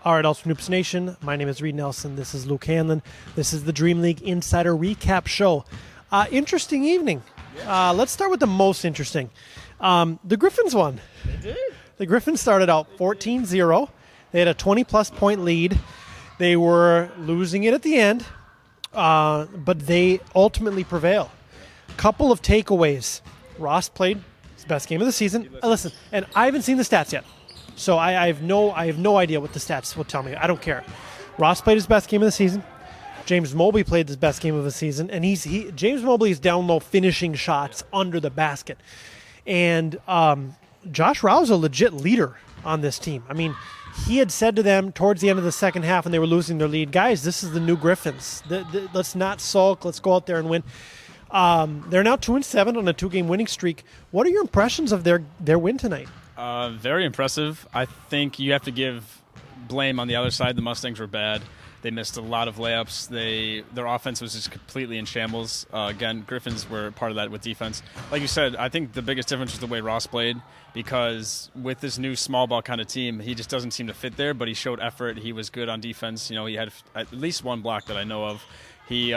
All right, also Noops Nation. My name is Reed Nelson. This is Luke Hanlon. This is the Dream League Insider Recap Show. Interesting evening. Let's start with the most interesting. The Griffins won. They did. The Griffins started out 14-0. They had a 20-plus point lead. They were losing it at the end, but they ultimately prevail. Couple of takeaways. Ross played his best game of the season. Listen, and I haven't seen the stats yet. So I have no idea what the stats will tell me. I don't care. Ross played his best game of the season. James Mobley played his best game of the season, and James Mobley is down low finishing shots under the basket. And Josh Rau's a legit leader on this team. I mean, he had said to them towards the end of the second half when they were losing their lead, guys, this is the new Griffins. Let's not sulk. Let's go out there and win. They're now 2-7 on a 2-game winning streak. What are your impressions of their win tonight? Very impressive. I think you have to give blame on the other side. The Mustangs were bad. They missed a lot of layups. Their offense was just completely in shambles. Again, Griffins were part of that with defense. Like you said, I think the biggest difference was the way Ross played, because with this new small ball kind of team, he just doesn't seem to fit there, but he showed effort. He was good on defense. You know, he had at least one block that I know of. He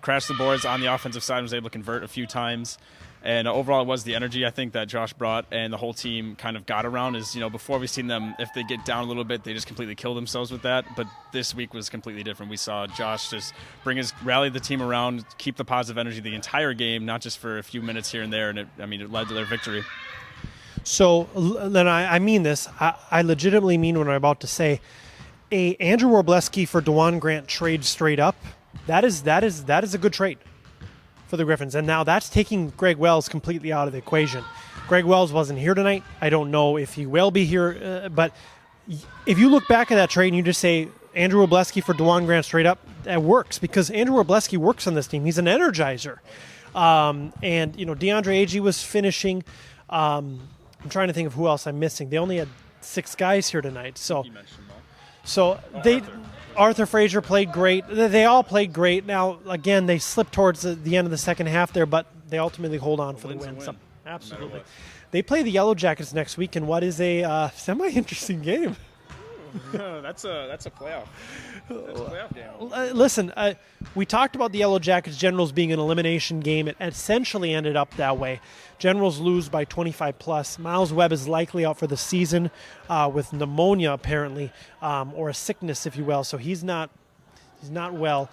crashed the boards on the offensive side and was able to convert a few times. And overall, it was the energy, I think, that Josh brought and the whole team kind of got around. Is, you know, before we've seen them, if they get down a little bit, they just completely kill themselves with that. But this week was completely different. We saw Josh just rally the team around, keep the positive energy the entire game, not just for a few minutes here and there. And it led to their victory. So then I mean this. I legitimately mean what I'm about to say. A Andrew Warbleski for DeJuan Grant trade straight up. That is a good trade for the Griffins. And now that's taking Greg Wells completely out of the equation. Greg Wells wasn't here tonight. I don't know if he will be here. But if you look back at that trade and you just say Andrew Warbleski for DeJuan Grant straight up, that works because Andrew Warbleski works on this team. He's an energizer. And, you know, DeAndre Agee was finishing. I'm trying to think of who else I'm missing. They only had 6 guys here tonight. So, Arthur Frazier played great. They all played great. Now, again, they slipped towards the end of the second half there, but they ultimately hold on for the win. So, absolutely. They play the Yellow Jackets next week in what is a semi-interesting game. That's a playoff. That's a playoff game. Listen, we talked about the Yellow Jackets Generals being an elimination game. It essentially ended up that way. Generals lose by 25+. Miles Webb is likely out for the season with pneumonia, apparently, or a sickness, if you will. So he's not well.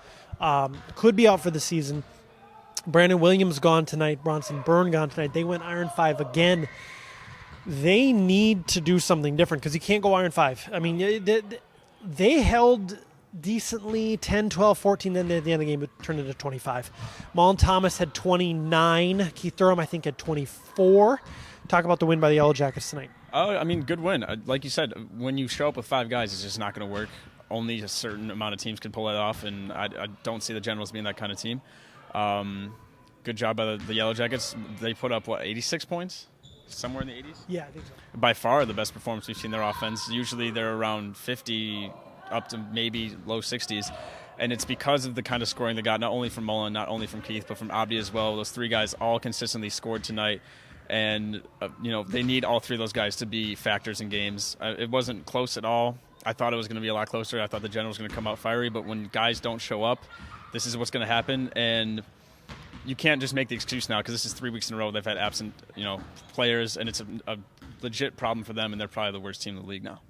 Could be out for the season. Brandon Williams gone tonight. Bronson Byrne gone tonight. They went Iron 5 again. They need to do something different because you can't go Iron 5. I mean, they held decently 10, 12, 14, then at the end of the game it turned into 25. Mullen Thomas had 29. Keith Durham, I think, had 24. Talk about the win by the Yellow Jackets tonight. I mean, good win. Like you said, when you show up with 5 guys, it's just not going to work. Only a certain amount of teams can pull it off, and I don't see the Generals being that kind of team. Good job by the Yellow Jackets. They put up, 86 points? Somewhere in the 80s? Yeah, I think so. By far the best performance we've seen in their offense. Usually they're around 50 up to maybe low 60s. And it's because of the kind of scoring they got, not only from Mullen, not only from Keith, but from Abdi as well. Those 3 guys all consistently scored tonight. And, they need all 3 of those guys to be factors in games. It wasn't close at all. I thought it was going to be a lot closer. I thought the Generals were going to come out fiery. But when guys don't show up, this is what's going to happen. And you can't just make the excuse now because this is 3 weeks in a row they've had absent, players, and it's a legit problem for them, and they're probably the worst team in the league now.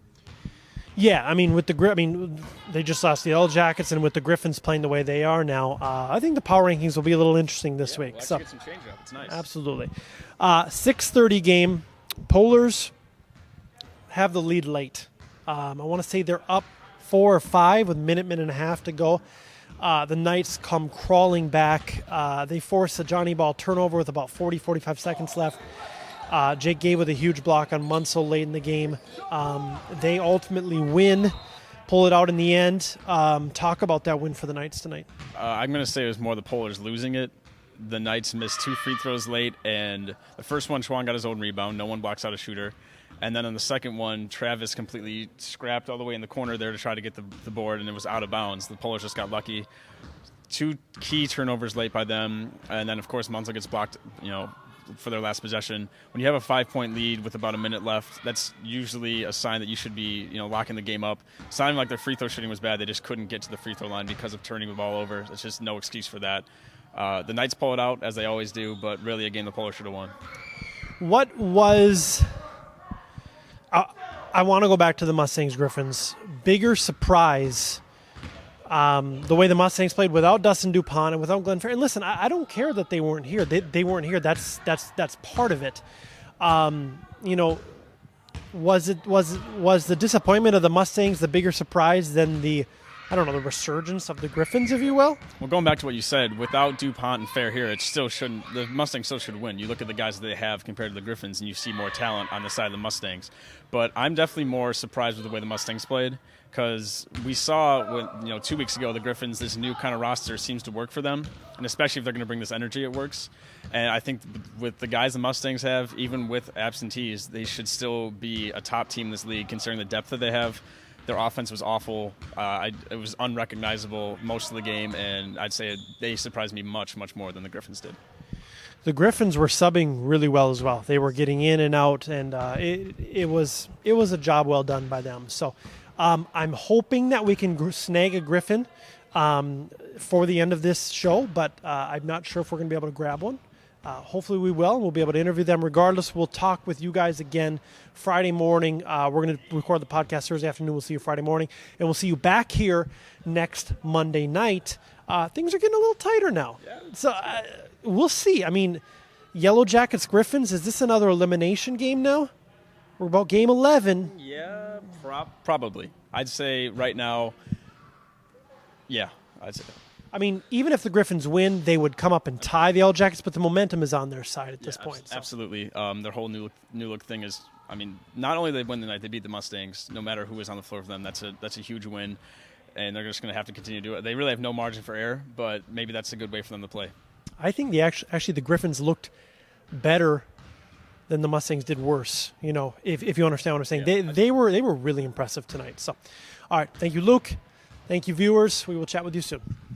Yeah, I mean, they just lost the Yellow Jackets, and with the Griffins playing the way they are now, I think the power rankings will be a little interesting this week. We'll actually get some change up. It's nice. Absolutely. 6:30 game. Polars have the lead late. I want to say they're up 4 or 5 with minute and a half to go. The Knights come crawling back. They force a Johnny Ball turnover with about 45 seconds left. Jake Gay with a huge block on Munsell late in the game. They ultimately win, pull it out in the end. Talk about that win for the Knights tonight. I'm going to say it was more the Polars losing it. The Knights missed 2 free throws late, and the first one, Schwan got his own rebound. No one blocks out a shooter. And then on the second one, Travis completely scrapped all the way in the corner there to try to get the board, and it was out of bounds. The Polars just got lucky. 2 key turnovers late by them. And then, of course, Munsell gets blocked, for their last possession. When you have a 5-point lead with about a minute left, that's usually a sign that you should be, locking the game up. Sounding like their free throw shooting was bad. They just couldn't get to the free throw line because of turning the ball over. There's just no excuse for that. The Knights pull it out, as they always do, but really a game the Polar should have won. What was... I want to go back to the Mustangs Griffins. Bigger surprise, the way the Mustangs played without Dustin DuPont and without Glenn Fair. And listen, I don't care that they weren't here. They weren't here. That's part of it. Was the disappointment of the Mustangs the bigger surprise than the resurgence of the Griffins, if you will? Well, going back to what you said, without DuPont and Fair here, the Mustangs still should win. You look at the guys that they have compared to the Griffins, and you see more talent on the side of the Mustangs. But I'm definitely more surprised with the way the Mustangs played, because we saw 2 weeks ago the Griffins, this new kind of roster seems to work for them, and especially if they're going to bring this energy, it works. And I think with the guys the Mustangs have, even with absentees, they should still be a top team in this league, considering the depth that they have. Their offense was awful. It was unrecognizable most of the game, and I'd say they surprised me much, much more than the Griffins did. The Griffins were subbing really well as well. They were getting in and out, and it was a job well done by them. So I'm hoping that we can snag a Griffin for the end of this show, but I'm not sure if we're going to be able to grab one. Hopefully we will, and we'll be able to interview them regardless. We'll talk with you guys again Friday morning. We're going to record the podcast Thursday afternoon. We'll see you Friday morning, and we'll see you back here next Monday night. Things are getting a little tighter now. Yeah. So we'll see. I mean, Yellow Jackets Griffins, is this another elimination game now? We're about game 11. Yeah, probably. I'd say right now, yeah, I'd say that. I mean, even if the Griffins win, they would come up and tie the Yellow Jackets, but the momentum is on their side at this point. So. Absolutely. Their whole new look thing is, I mean, not only did they win the night, they beat the Mustangs. No matter who was on the floor for them, that's a huge win, and they're just going to have to continue to do it. They really have no margin for error, but maybe that's a good way for them to play. I think actually the Griffins looked better than the Mustangs did worse. If you understand what I'm saying, yeah, they were really impressive tonight. So, all right, thank you, Luke. Thank you, viewers. We will chat with you soon.